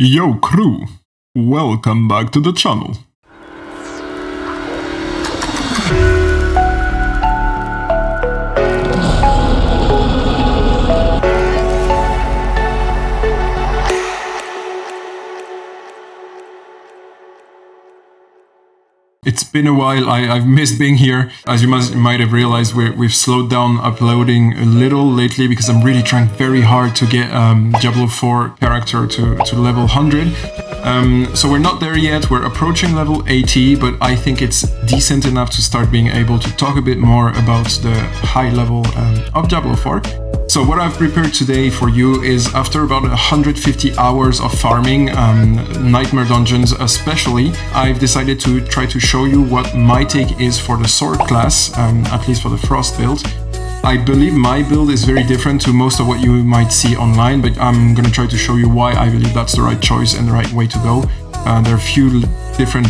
Yo crew, welcome back to the channel. It's been a while, I've missed being here. As you might have realized, we've slowed down uploading a little lately because I'm really trying very hard to get Diablo 4 character to level 100. So we're not there yet, we're approaching level 80, but I think it's decent enough to start being able to talk a bit more about the high level of Diablo 4. So what I've prepared today for you is, after about 150 hours of farming, Nightmare Dungeons especially, I've decided to try to show you what my take is for the sword class, at least for the Frost build. I believe my build is very different to most of what you might see online, but I'm going to try to show you why I believe that's the right choice and the right way to go. There are a few different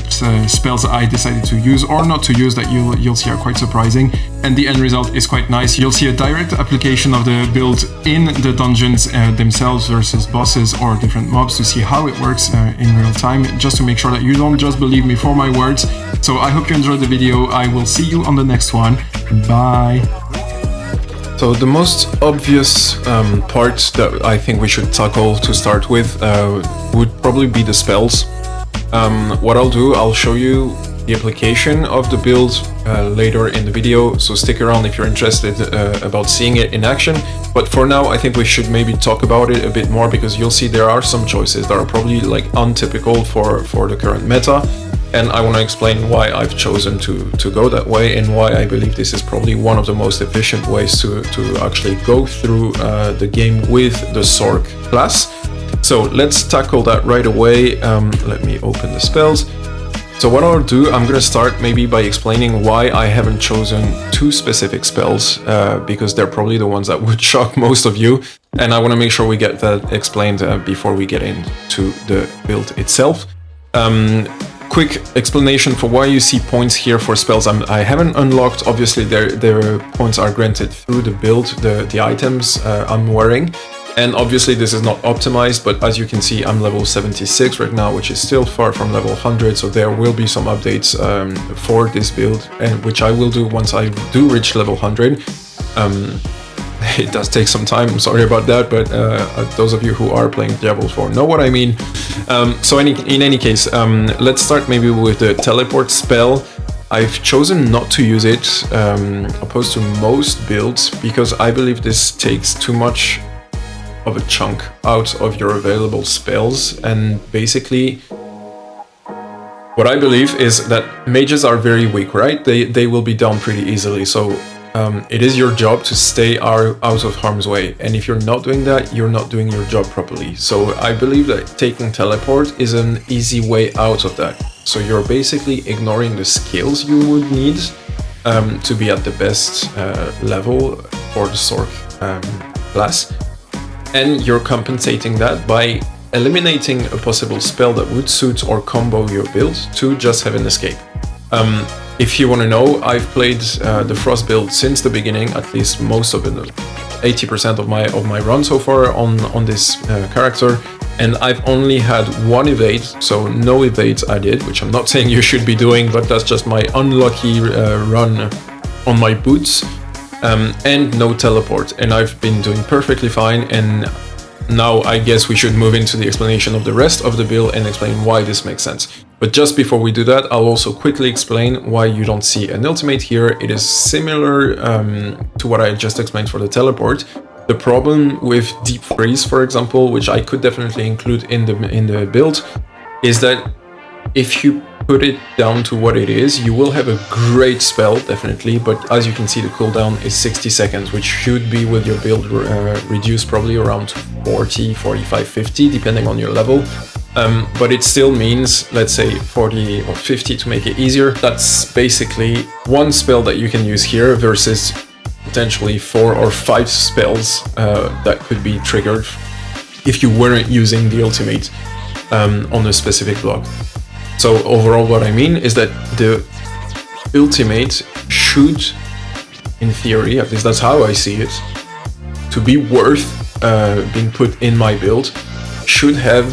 spells that I decided to use or not to use that you'll see are quite surprising, and the end result is quite nice. You'll see a direct application of the build in the dungeons themselves versus bosses or different mobs to see how it works in real time, just to make sure that you don't just believe me for my words. So I hope you enjoyed the video. I will see you on the next one. Bye. So the most obvious part that I think we should tackle to start with would probably be the spells. What I'll do, I'll show you the application of the build later in the video, so stick around if you're interested about seeing it in action. But for now, I think we should maybe talk about it a bit more, because you'll see there are some choices that are probably like untypical for the current meta. And I want to explain why I've chosen to go that way, and why I believe this is probably one of the most efficient ways to actually go through the game with the Sorc class. So let's tackle that right away. Let me open the spells. So what I'll do, I'm going to start maybe by explaining why I haven't chosen two specific spells, because they're probably the ones that would shock most of you. And I want to make sure we get that explained before we get into the build itself. Quick explanation for why you see points here for spells. I haven't unlocked, obviously their points are granted through the build, the items I'm wearing. And obviously this is not optimized, but as you can see, I'm level 76 right now, which is still far from level 100. So there will be some updates for this build, and which I will do once I do reach level 100. It does take some time, I'm sorry about that, but those of you who are playing Diablo 4 know what I mean. So in any case, let's start maybe with the teleport spell. I've chosen not to use it, opposed to most builds, because I believe this takes too much of a chunk out of your available spells. And basically, what I believe is that mages are very weak, right? They will be down pretty easily. So it is your job to stay out of harm's way, and if you're not doing that, you're not doing your job properly. So I believe that taking teleport is an easy way out of that. So you're basically ignoring the skills you would need to be at the best level for the Sorc class, and you're compensating that by eliminating a possible spell that would suit or combo your build to just have an escape. If you want to know, I've played the Frost build since the beginning, at least most of it, 80% of my run so far on this character, and I've only had one evade, so no evades added, which I'm not saying you should be doing, but that's just my unlucky run on my boots, and no teleport, and I've been doing perfectly fine. And now I guess we should move into the explanation of the rest of the build and explain why this makes sense. But just before we do that, I'll also quickly explain why you don't see an ultimate here. It is similar to what I just explained for the teleport. The problem with Deep Freeze, for example, which I could definitely include in the build, is that if you put it down to what it is, you will have a great spell, definitely, but as you can see, the cooldown is 60 seconds, which should be with your build reduced probably around 40, 45, 50, depending on your level. But it still means, let's say 40 or 50 to make it easier. That's basically one spell that you can use here versus potentially 4 or 5 spells that could be triggered if you weren't using the ultimate on a specific block. So overall, what I mean is that the ultimate should, in theory, at least that's how I see it, to be worth being put in my build, should have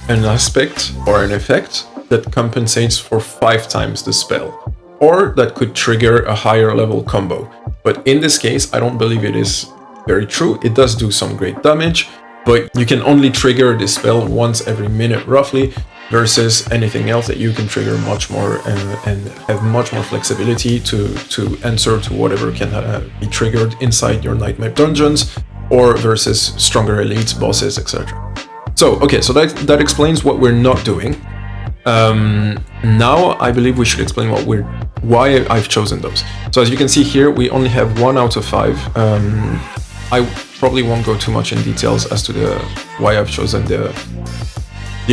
an aspect or an effect that compensates for 5 times the spell, or that could trigger a higher level combo. But in this case, I don't believe it is very true. It does do some great damage, but you can only trigger this spell once every minute roughly, versus anything else that you can trigger much more and have much more flexibility to answer to whatever can be triggered inside your nightmare dungeons, or versus stronger elites, bosses, etc. So, okay, so that explains what we're not doing. Now I believe we should explain why I've chosen those. So as you can see here, we only have 1 out of 5. I probably won't go too much in details as to why I've chosen the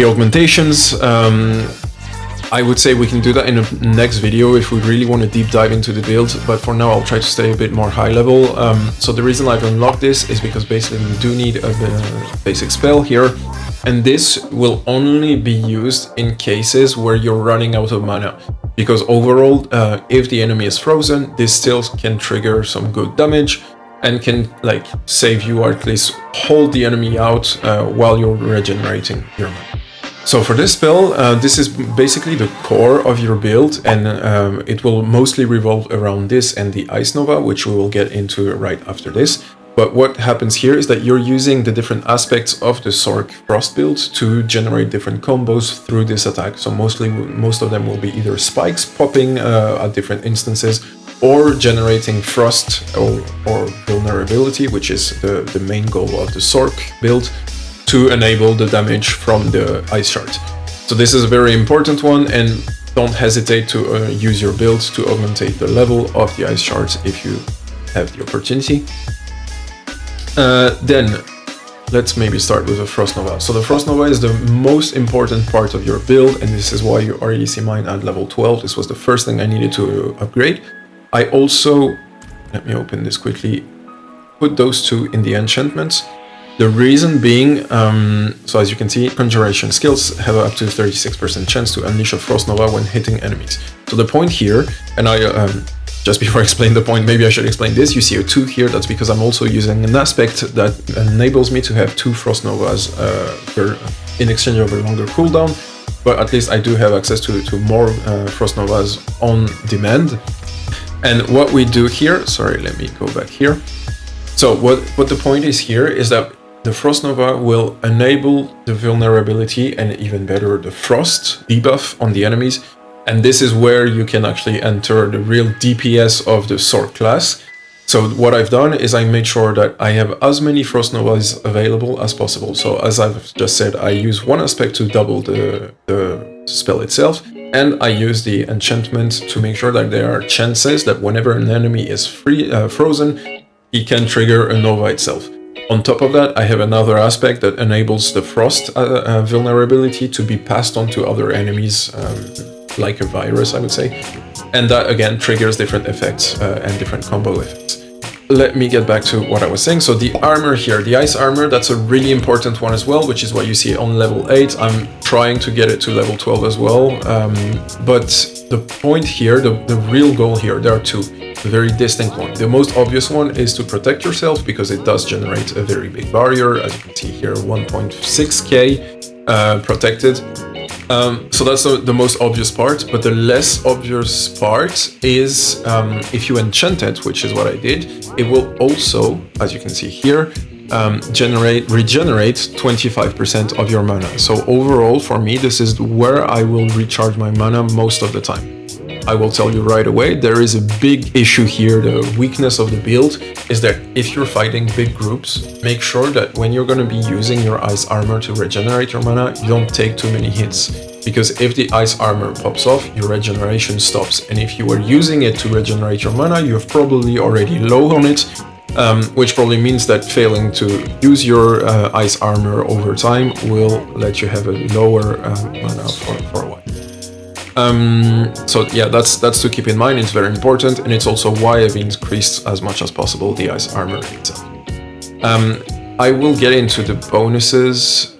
augmentations. I would say we can do that in a next video if we really want to deep dive into the build, but for now I'll try to stay a bit more high level. So the reason I've unlocked this is because basically you do need a basic spell here, and this will only be used in cases where you're running out of mana, because overall if the enemy is frozen, this still can trigger some good damage and can like save you, or at least hold the enemy out while you're regenerating your mana. So for this spell, this is basically the core of your build, and it will mostly revolve around this and the Ice Nova, which we will get into right after this. But what happens here is that you're using the different aspects of the Sorc Frost build to generate different combos through this attack. So most of them will be either spikes popping at different instances, or generating Frost or vulnerability, which is the main goal of the Sorc build, to enable the damage from the Ice Shard. So this is a very important one, and don't hesitate to use your build to augmentate the level of the Ice Shards if you have the opportunity. Then let's maybe start with the Frost Nova. So the Frost Nova is the most important part of your build, and this is why you already see mine at level 12. This was the first thing I needed to upgrade. I also, let me open this quickly, put those two in the enchantments. The reason being, so as you can see, conjuration skills have up to 36% chance to unleash a Frost Nova when hitting enemies. So the point here, and I just before I explain the point, maybe I should explain this. You see a 2 here, that's because I'm also using an aspect that enables me to have 2 Frost Novas in exchange of a longer cooldown, but at least I do have access to more Frost Novas on demand. And what we do here, sorry, let me go back here. So what the point is here is that the Frost Nova will enable the vulnerability, and even better, the Frost debuff on the enemies. And this is where you can actually enter the real DPS of the Sorc class. So what I've done is I made sure that I have as many Frost Novas available as possible. So as I've just said, I use one aspect to double the spell itself, and I use the enchantment to make sure that there are chances that whenever an enemy is frozen, he can trigger a Nova itself. On top of that, I have another aspect that enables the Frost vulnerability to be passed on to other enemies, like a virus, I would say. And that again triggers different effects and different combo effects. Let me get back to what I was saying. So the armor here, the ice armor, that's a really important one as well, which is what you see on level 8. I'm trying to get it to level 12 as well. But the point here, the real goal here, there are two. A very distinct one. The most obvious one is to protect yourself, because it does generate a very big barrier, as you can see here, 1.6k protected. So that's the most obvious part, but the less obvious part is if you enchant it, which is what I did, it will also, as you can see here, regenerate 25% of your mana. So overall, for me, this is where I will recharge my mana most of the time. I will tell you right away, there is a big issue here. The weakness of the build is that if you're fighting big groups, make sure that when you're going to be using your ice armor to regenerate your mana, you don't take too many hits. Because if the ice armor pops off, your regeneration stops. And if you are using it to regenerate your mana, you're probably already low on it, which probably means that failing to use your ice armor over time will let you have a lower mana for a while. So yeah, that's to keep in mind. It's very important, and it's also why I've increased as much as possible the ice armor itself. I will get into the bonuses.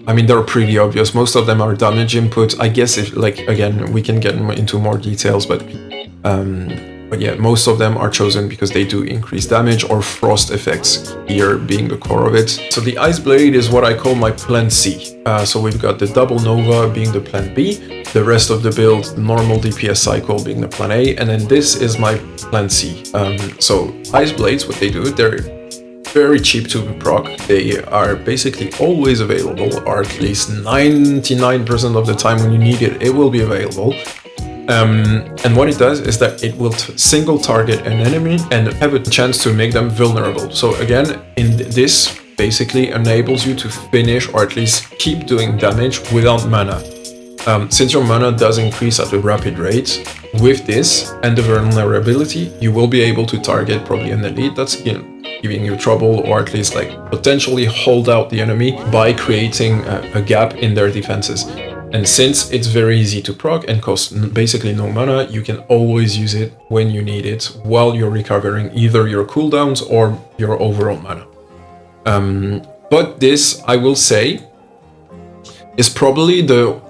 I mean, they're pretty obvious. Most of them are damage input. I guess if, like, again, we can get into more details, but But yeah, most of them are chosen because they do increase damage, or frost effects here being the core of it. So the Ice Blade is what I call my plan C. So we've got the double Nova being the plan B, the rest of the build, the normal DPS cycle being the plan A, and then this is my plan C. So Ice Blades, what they do, they're very cheap to proc. They are basically always available, or at least 99% of the time when you need it, it will be available. And what it does is that it will single target an enemy and have a chance to make them vulnerable. So again, in this basically enables you to finish, or at least keep doing damage without mana. Since your mana does increase at a rapid rate, with this and the vulnerability, you will be able to target probably an elite that's giving you trouble, or at least like potentially hold out the enemy by creating a gap in their defenses. And since it's very easy to proc and costs basically no mana, you can always use it when you need it while you're recovering either your cooldowns or your overall mana. But this, I will say, is probably the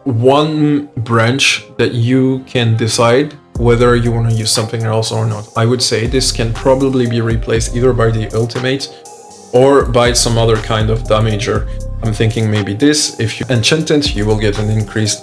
one branch that you can decide whether you want to use something else or not. I would say this can probably be replaced either by the ultimate or by some other kind of damager. I'm thinking maybe this, if you enchant it, you will get an increased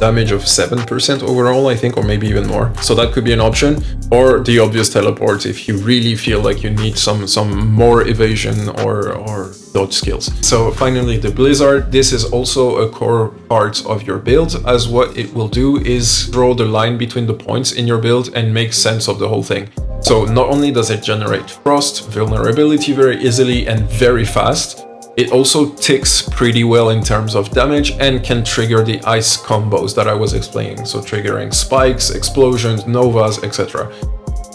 damage of 7% overall, I think, or maybe even more. So that could be an option. Or the obvious teleport if you really feel like you need some more evasion or dodge skills. So finally, the Blizzard. This is also a core part of your build, as what it will do is draw the line between the points in your build and make sense of the whole thing. So not only does it generate frost, vulnerability very easily and very fast, it also ticks pretty well in terms of damage and can trigger the ice combos that I was explaining. So triggering spikes, explosions, novas, etc.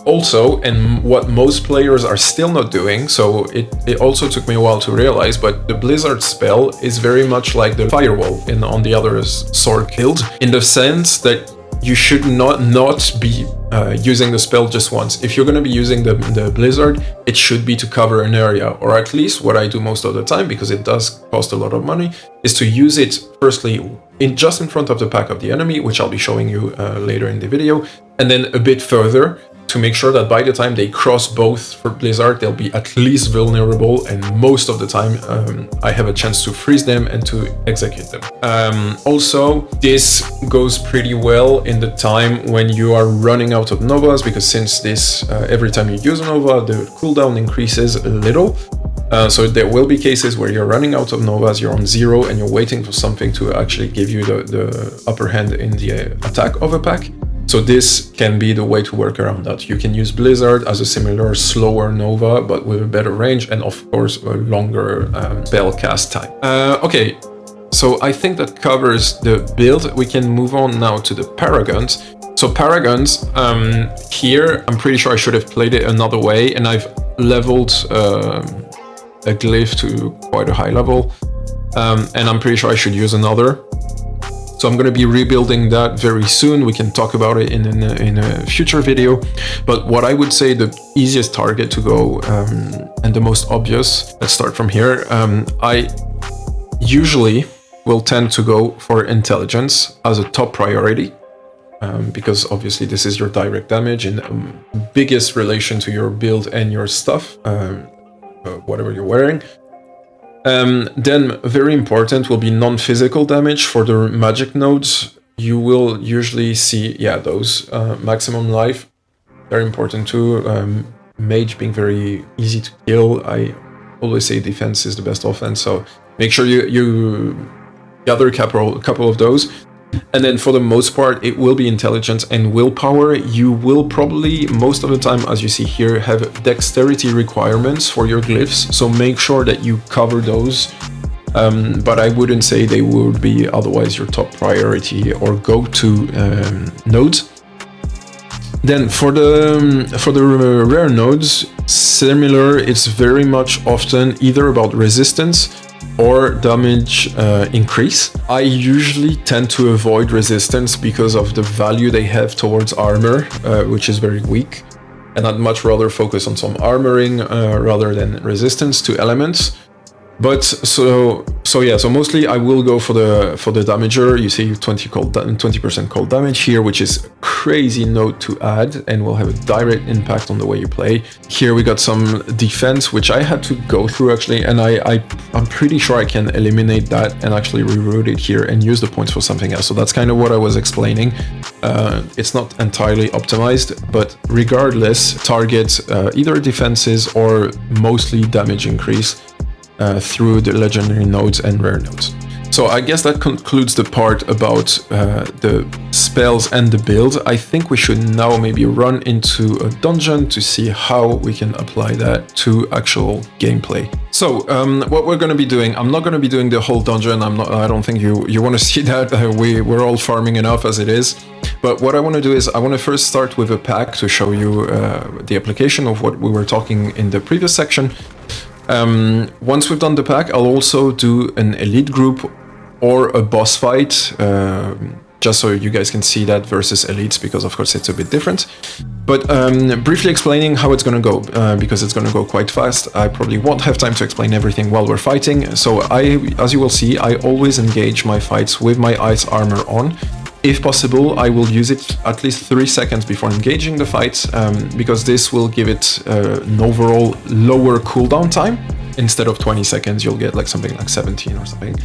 Also, and what most players are still not doing, so it also took me a while to realize, but the Blizzard spell is very much like the Firewall on the other sword guild, in the sense that you should not be using the spell just once. If you're going to be using the Blizzard, it should be to cover an area, or at least what I do most of the time, because it does cost a lot of money, is to use it firstly just in front of the pack of the enemy, which I'll be showing you later in the video, and then a bit further to make sure that by the time they cross both for Blizzard, they'll be at least vulnerable, and most of the time I have a chance to freeze them and to execute them. Also, this goes pretty well in the time when you are running out of novas, because since this, every time you use a nova, the cooldown increases a little. So there will be cases where you're running out of novas, you're on 0, and you're waiting for something to actually give you the upper hand in the attack of a pack. So this can be the way to work around that. You can use Blizzard as a similar slower Nova, but with a better range and of course a longer spell cast time. Okay, so I think that covers the build. We can move on now to the Paragons. So Paragons, here I'm pretty sure I should have played it another way, and I've leveled a glyph to quite a high level, and I'm pretty sure I should use another. So I'm going to be rebuilding that very soon. We can talk about it in a future video. But what I would say the easiest target to go and the most obvious, let's start from here. I usually will tend to go for intelligence as a top priority, because obviously this is your direct damage in biggest relation to your build and your stuff, whatever you're wearing. Then very important will be non-physical damage for the magic nodes. You will usually see, those maximum life, very important too. Mage being very easy to kill. I always say defense is the best offense, so make sure you gather a couple of those. And then for the most part, it will be intelligence and willpower. You will probably, most of the time, as you see here, have dexterity requirements for your glyphs. So make sure that you cover those. But I wouldn't say they would be otherwise your top priority or go-to nodes. Then for the rare nodes, similar, it's very much often either about resistance or damage increase. I usually tend to avoid resistance because of the value they have towards armor, which is very weak, and I'd much rather focus on some armoring rather than resistance to elements. But so So yeah, so mostly I will go for the damager. You see 20% cold damage here, which is a crazy note to add and will have a direct impact on the way you play. Here we got some defense, which I had to go through actually, and I'm pretty sure I can eliminate that and actually reroute it here and use the points for something else. So that's kind of what I was explaining. It's not entirely optimized, but regardless, target either defenses or mostly damage increase through the legendary nodes and rare nodes. So I guess that concludes the part about the spells and the build. I think we should now maybe run into a dungeon to see how we can apply that to actual gameplay. So what we're going to be doing, I'm not going to be doing the whole dungeon. I don't think you want to see that. We're all farming enough as it is. But what I want to do is I want to first start with a pack to show you the application of what we were talking in the previous section. Once we've done the pack, I'll also do an elite group or a boss fight, just so you guys can see that versus elites, because of course it's a bit different. But briefly explaining how it's gonna go, because it's gonna go quite fast. I probably won't have time to explain everything while we're fighting. So as you will see, I always engage my fights with my ice armor on. If possible, I will use it at least 3 seconds before engaging the fight, because this will give it an overall lower cooldown time. Instead of 20 seconds, you'll get like something like 17 or something.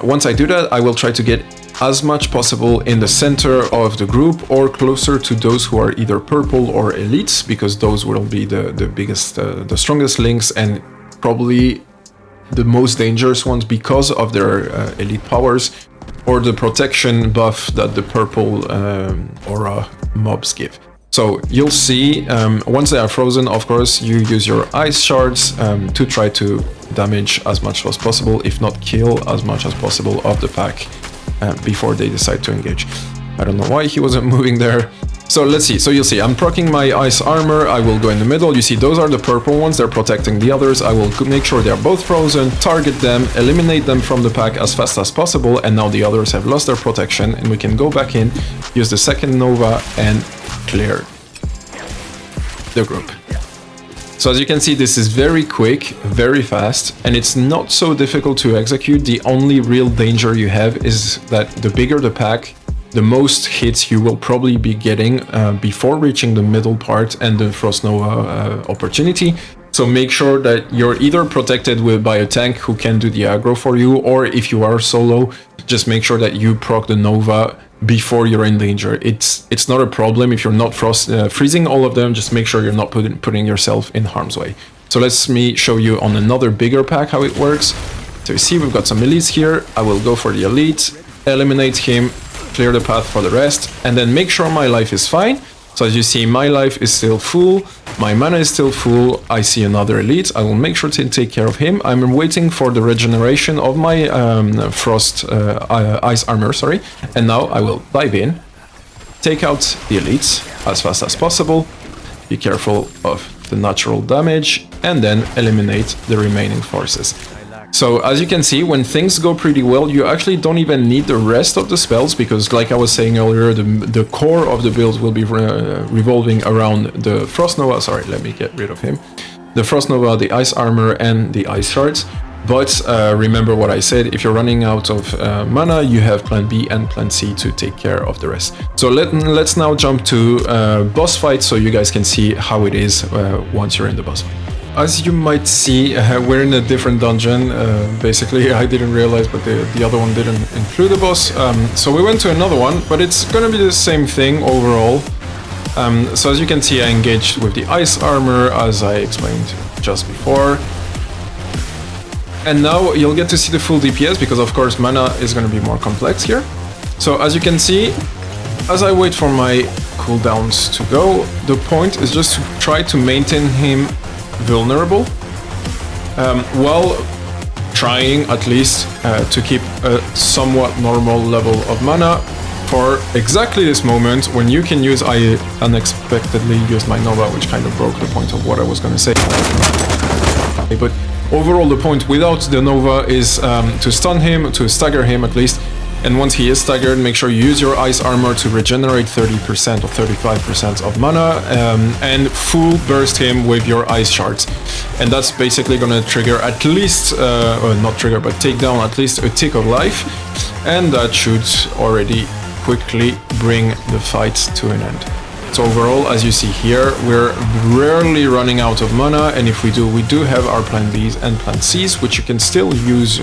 Once I do that, I will try to get as much possible in the center of the group or closer to those who are either purple or elites, because those will be the biggest, the strongest links and probably the most dangerous ones because of their elite powers, or the protection buff that the purple aura mobs give. So you'll see, once they are frozen, of course, you use your ice shards to try to damage as much as possible, if not kill as much as possible of the pack before they decide to engage. I don't know why he wasn't moving there. So let's see. So you'll see, I'm proccing my ice armor. I will go in the middle. You see, those are the purple ones. They're protecting the others. I will make sure they're both frozen, target them, eliminate them from the pack as fast as possible. And now the others have lost their protection, and we can go back in, use the second Nova, and clear the group. So as you can see, this is very quick, very fast, and it's not so difficult to execute. The only real danger you have is that the bigger the pack, the most hits you will probably be getting before reaching the middle part and the Frost Nova opportunity. So make sure that you're either protected by a tank who can do the aggro for you, or if you are solo, just make sure that you proc the Nova before you're in danger. It's not a problem if you're not freezing all of them. Just make sure you're not putting yourself in harm's way. So let me show you on another bigger pack how it works. So you see we've got some elites here. I will go for the elite, eliminate him, clear the path for the rest, and then make sure my life is fine. So as you see, my life is still full, my mana is still full. I see another elite. I will make sure to take care of him. I'm waiting for the regeneration of my ice armor, sorry. And now I will dive in, take out the elites as fast as possible, be careful of the natural damage, and then eliminate the remaining forces. So as you can see, when things go pretty well, you actually don't even need the rest of the spells, because like I was saying earlier, the core of the build will be revolving around the Frost Nova. Sorry, let me get rid of him. The Frost Nova, the Ice Armor, and the Ice Shards. But remember what I said, if you're running out of mana, you have Plan B and Plan C to take care of the rest. So let's now jump to boss fight so you guys can see how it is once you're in the boss fight. As you might see, we're in a different dungeon. Basically, I didn't realize, but the other one didn't include a boss. So we went to another one, but it's gonna be the same thing overall. So as you can see, I engaged with the Ice Armor, as I explained just before. And now you'll get to see the full DPS, because of course mana is gonna be more complex here. So as you can see, as I wait for my cooldowns to go, the point is just to try to maintain him vulnerable, while trying at least to keep a somewhat normal level of mana for exactly this moment when you can use. I unexpectedly used my Nova, which kind of broke the point of what I was going to say. But overall, the point without the Nova is to stun him, to stagger him at least, And once he is staggered, make sure you use your ice armor to regenerate 30% or 35% of mana, and full burst him with your ice shards. And that's basically gonna trigger at least, or not trigger, but take down at least a tick of life. And that should already quickly bring the fight to an end. So overall, as you see here, we're rarely running out of mana, and if we do have our plan Bs and plan Cs, which you can still use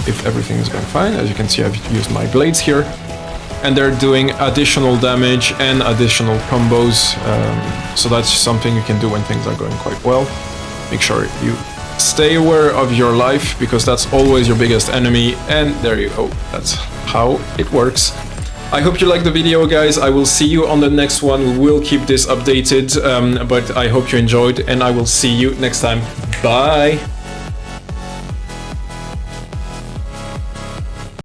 if everything is going fine. As you can see, I've used my blades here, and they're doing additional damage and additional combos, so that's something you can do when things are going quite well. Make sure you stay aware of your life, because that's always your biggest enemy, and there you go, that's how it works. I hope you liked the video, guys. I will see you on the next one. We will keep this updated, but I hope you enjoyed, and I will see you next time. Bye!